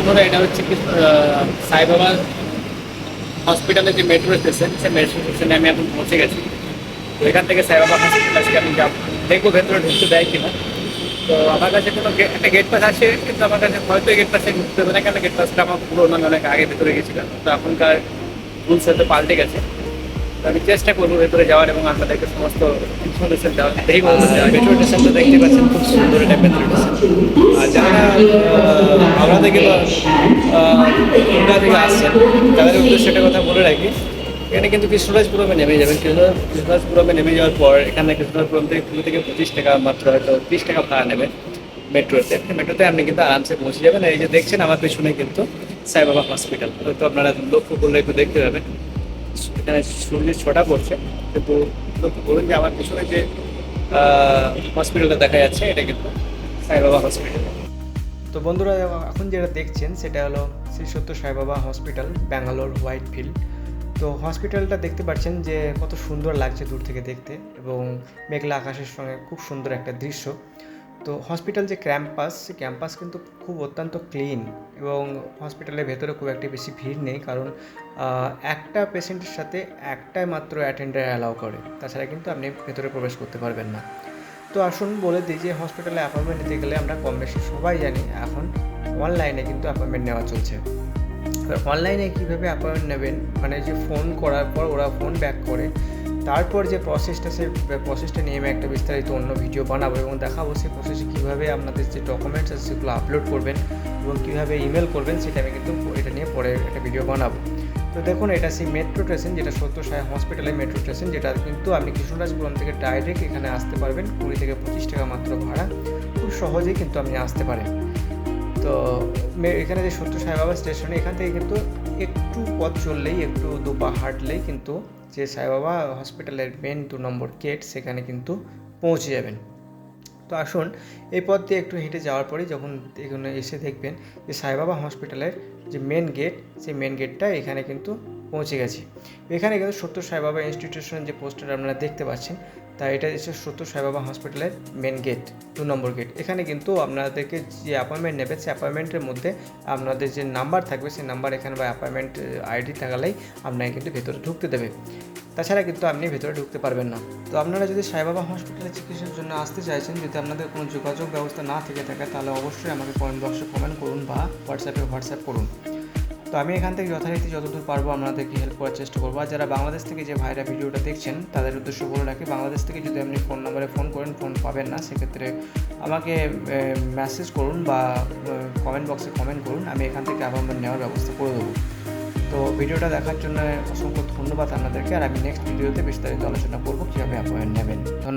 বন্ধুরা, এটা হচ্ছে কি সাইবাবা হসপিটালে যে মেট্রো স্টেশন, সেই মেট্রো স্টেশনে আমি এখন পৌঁছে গেছি। তো এখান থেকে সাইবাবা হসপিটাল আজকে আমি যাবো, দেখবো ভেতরে ঢুকতে দেয় কিনা। তো আমার কাছে কোনো একটা গেট পাস আছে, কিন্তু আমার কাছে হয়তো গেট পাসে ঢুকতে হবে না, কেন গেট পাসটা আমার পুরোনো, আমি অনেক আগে ভেতরে গেছিলাম। তো এখনকার রুলস হয়তো পাল্টে গেছে। তো আমি চেষ্টা করবো ভেতরে যাওয়ার এবং আপনাদেরকে সমস্ত ইনফরমেশন দেওয়ার। দেখি মেট্রো স্টেশনটা দেখতে পাচ্ছেন, খুব সুন্দর এটা মেট্রো স্টেশন। আর যারা হাওড়া থেকে বা খুলনা থেকে আসছেন, তাদের উদ্দেশ্যে একটা কথা বলে রাখি, এখানে কিন্তু কৃষ্ণরাজপুরমে নেমে যাবেন। কৃষ্ণরাজপুরমে নেমে যাওয়ার পর এখানে কৃষ্ণরাজপুরম থেকে 20 থেকে 25 টাকা মাত্র, হয়তো 30 টাকা ভাড়া নেবে মেট্রোতে। মেট্রোতে আপনি কিন্তু আরামসে পৌঁছে যাবেন। এই যে দেখছেন আমার পেছনে কিন্তু সাইবাবা হসপিটাল, হয়তো আপনারা লক্ষ্য করলে একটু দেখতে পাবেন। এখানে সূর্যের ছটা পড়ছে, কিন্তু লক্ষ্য করুন যে আমার পিছনে যে হসপিটালটা দেখা যাচ্ছে, এটা কিন্তু সাইবাবা হসপিটাল। তো বন্ধুরা, এখন যেটা দেখছেন সেটা হলো শ্রী সত্য Sai Baba hospital, Bangalore white field. তো হসপিটালটা দেখতে পাচ্ছেন যে কত সুন্দর লাগছে দূর থেকে দেখতে, এবং মেঘলা আকাশের সঙ্গে খুব সুন্দর একটা দৃশ্য। তো হসপিটাল যে ক্যাম্পাস, সে ক্যাম্পাস কিন্তু খুব অত্যন্ত ক্লিন, এবং হসপিটালের ভেতরে খুব একটা বেশি ভিড় নেই, কারণ একটা পেশেন্টের সাথে একটাই মাত্র অ্যাটেন্ডার অ্যালাউ করে, তাছাড়া কিন্তু আপনি ভেতরে প্রবেশ করতে পারবেন না। তো আসুন বলে দিই যে হসপিটালে অ্যাপয়েন্টমেন্ট নিতে গেলে আমরা কম বেশি সবাই জানি এখন অনলাইনে কিন্তু অ্যাপয়েন্টমেন্ট নেওয়া চলছে। এবার অনলাইনে কীভাবে অ্যাপয়েন্টমেন্ট নেবেন, মানে যে ফোন করার পর ওরা ফোন ব্যাক করে, তারপর যে প্রসেসটা, সেই প্রসেসটা নিয়ে আমি একটা বিস্তারিত অন্য ভিডিও বানাবো এবং দেখাবো সেই প্রসেসে কীভাবে আপনাদের যে ডকুমেন্টস আছে সেগুলো আপলোড করবেন এবং কীভাবে ইমেল করবেন, সেটা আমি কিন্তু এটা নিয়ে পরে একটা ভিডিও বানাবো। তো দেখুন, এটা সেই মেট্রো স্টেশন, যেটা সত্য সাই হসপিটালের মেট্রো স্টেশন, যেটা কিন্তু আপনি কৃষ্ণরাজপুরম থেকে ডাইরেক্ট এখানে আসতে পারবেন। 20 থেকে 25 টাকা মাত্র ভাড়া, খুব সহজেই কিন্তু আপনি আসতে পারেন। তো এখানে যে সত্য সাইবাবা স্টেশনে, এখান থেকে কিন্তু একটু পথ চললেই, একটু দুপা হাঁটলেই কিন্তু যে সাইবাবা হসপিটালের মেন 2 নম্বর গেট, সেখানে কিন্তু পৌঁছে যাবেন। তো আসুন, এই পথ দিয়ে একটু হেঁটে যাওয়ার পরেই যখন এখানে এসে দেখবেন যে সাইবাবা হসপিটালের যে মেন গেট, সেই মেন গেটটা এখানে কিন্তু পৌঁছে গেছি। এখানে কিন্তু সত্য সাইবাবা ইনস্টিটিউশন যে পোস্টার আপনারা দেখতে পাচ্ছেন, তা এটা হচ্ছে সত্য সাইবাবা হসপিটালের মেন গেট, 2 নম্বর গেট। এখানে কিন্তু আপনাদেরকে যে অ্যাপয়েন্টমেন্ট নেবে, সেই অ্যাপয়েন্টমেন্টের মধ্যে আপনাদের যে নাম্বার থাকবে, সেই নাম্বার এখানে বা অ্যাপয়েন্টমেন্ট আইডি থাকালেই আপনাকে কিন্তু ভেতরে ঢুকতে দেবে, তাছাড়া কিন্তু আপনি ভেতরে ঢুকতে পারবেন না। তো আপনারা যদি সাইবাবা হসপিটালে চিকিৎসার জন্য আসতে চাইছেন, যদি আপনাদের কোনো যোগাযোগ ব্যবস্থা না থেকে থাকে, তাহলে অবশ্যই আমাকে কমেন্ট বক্সে কমেন্ট করুন বা হোয়াটসঅ্যাপ করুন। তো আমি এখান থেকে যথারীতি যতদূর পারবো আপনাদেরকে হেল্প করার চেষ্টা করবো। আর যারা বাংলাদেশ থেকে যে ভাইরা ভিডিওটা দেখছেন, তাদের উদ্দেশ্য বলে রাখি, বাংলাদেশ থেকে যদি আপনি ফোন নম্বরে ফোন করেন, ফোন পাবেন না, সেক্ষেত্রে আমাকে মেসেজ করুন বা কমেন্ট বক্সে কমেন্ট করুন, আমি এখান থেকে অ্যাপয়েন্টমেন্ট নেওয়ার ব্যবস্থা করে দেবো। তো ভিডিওটা দেখার জন্য অসংখ্য ধন্যবাদ আপনাদেরকে, আর আমি নেক্সট ভিডিওতে বিস্তারিত আলোচনা করবো কীভাবে অ্যাপয়েন্টমেন্ট নেবেন। ধন্যবাদ।